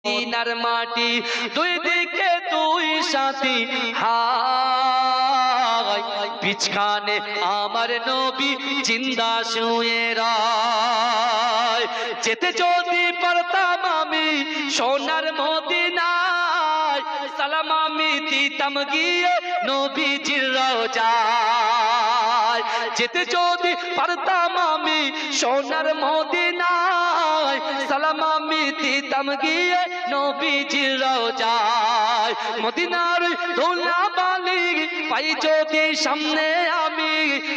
মদিনার মাটি দুই দিকে দুই সাথী হায় বিছখানে আমার নবী জিন্দা শুয়ে রয়। যেতে যদি পারতাম আমি সোনার মদিনায়, সালাম আমি দিতাম গিয়ে নবীজির রওজায়। যেতে যদি পারতাম আমি সোনার মদিনায়, সালাম আমি দিতাম গিয়ে নবীজির রওজায়। মদিনার ধুলাবালি পাই যদি সামনে আমি,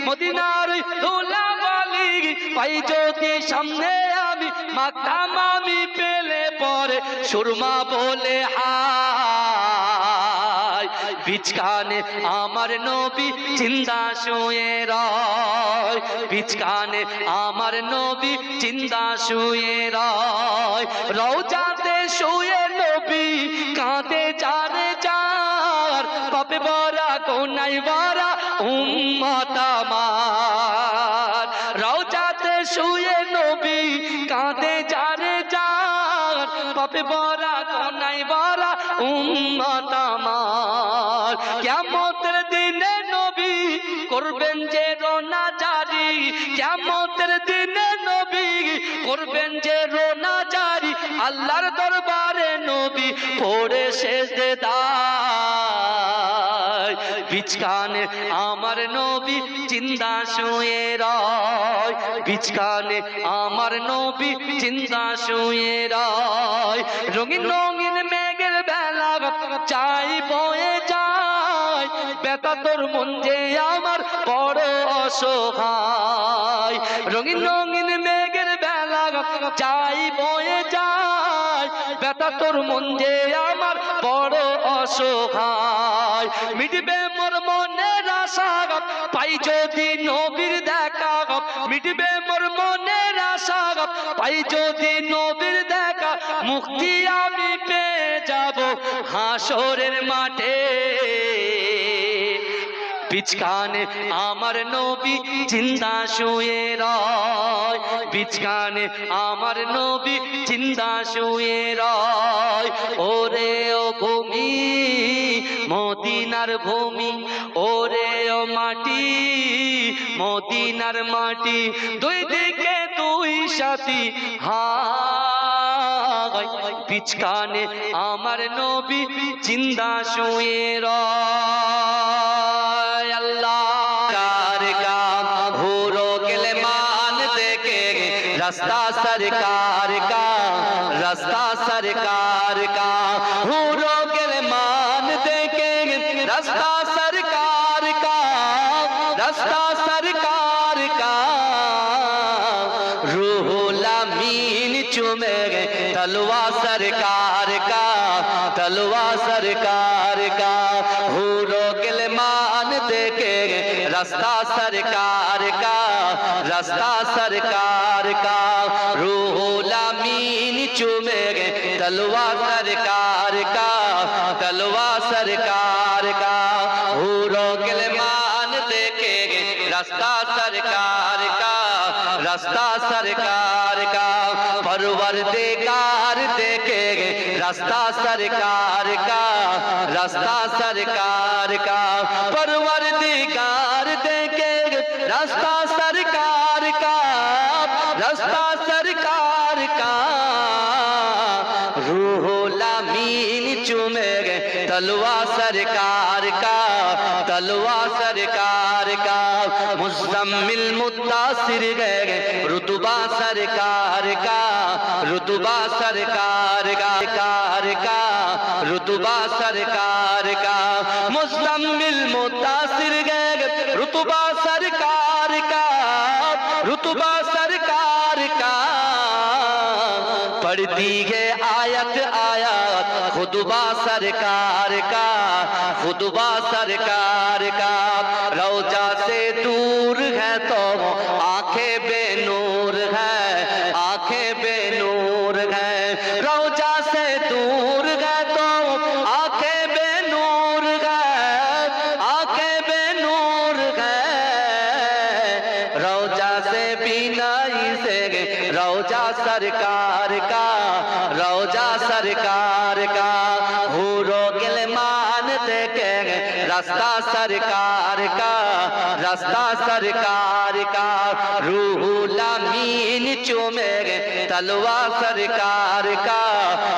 মদিনার ধুলাবালি পাই যদি সামনে আমি, মাকাম আমি পেলে পরে সুরমা বলে হায় বিছখানে আমার নবী জিন্দা শুয়ে রয়। বিছখানে আমার নবী জিন্দা শুয়ে রয়। রওজাতে শুয়ে নবী কাঁদে জানে যার, পাপে ভরা গুনায় ভরা উম্মত আমার। রওজাতে শুয়ে নবী কাঁদে জানে যার, পাপে ভরা গুনায় ভরা উম্মত আমার। কিয়ামতের দিনে নবী করবেন যে রোনা জারি, কিয়ামতের দিনে নবী করবেন যে রোনা জারি, আল্লাহর দরবারে নবী পড়ে সেজদায়। বিছখানে আমার নবী জিন্দা শুয়ে রয়। বিছখানে আমার নবী জিন্দা শুয়ে রয়। রঙিন রঙিন মেঘের বেলা চাই বয়ে যায়, বেতা তোর মন যে আমার বড় অসহায়। রঙিন রঙিন মেঘের বেলা চাই বয়ে যায়, বেতা তোর মন যে আমার বড় অসহায়। মিটবে মোর মনের আশা পাই যদি নবীর দেখা, মিটবে মোর মনের আশা পাই যদি নবীর দেখা, মুক্তি আমি পেয়ে যাব হাসরের মাঠে। বিছখানে আমার নবী জিন্দা শুয়ে রয়। বিছখানে আমার নবী জিন্দা শুয়ে রয়। ওরে ও ভূমি মদিনার ভূমি, ওরে ও মাটি মদিনার মাটি, দুই দিকে দুই সাথী হায় বিছখানে আমার নবী জিন্দা শুয়ে রয়। अल्लाह का हुरो गिलमान देखे रास्ता सरकार का, रास्ता सरकार का हुरो गिलमान देखे रास्ता सरकार का, रास्ता सरकार का। रूहुल अमीन चूमे तलवा सरकार का, तलवा सरकार का हुरो गिलमान देखे रास्ता सरकार का, रास्ता सरकार का। रूहुल अमीन चूमे तलवा सरकार का, तलवा सरकार का हुरो गिलमान देखे रास्ता सरकार का, रास्ता सरकार का। परवरदिगार देखे रास्ता सरकार का, रास्ता सरकार का। परवरदिगार देखे रास्ता सरकार का, रास्ता सरकार का। रूहुल अमीन चूमे तलवा सरकार का, तलवा सरकार का। मुज़म्मिल मुत्तासिर गए रुतबा सरकार का, रुतबा सरकार का, सरकार का रुतबा सरकार का। मुज़म्मिल मुत्तासिर गए रुतबा सरकार का, रुतबा सरकार का। पढ़ती है आयत आयत खुतबा सरकार का, खुतबा सरकार का। रौजा से दूर है तो आंखें बेनूर है, आंखें बेनूर है। रौजा से दूर है तो आंखें बेनूर है, आंखें बेनूर है। रौजा से बिना से रौजा सरकार का, रौजा सरकार सरकार का हूरो गिलमान देखे रास्ता सरकार का रास्ता सरकार का रूहुल अमीन चूमे तलवा सरकार का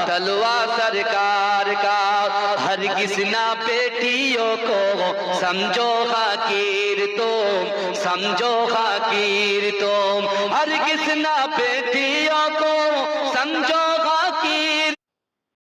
तलवा सरकार का हर किसना बेटियों को समझो हकीर तुम समझो हकीर तुम हर किसना बेटियों को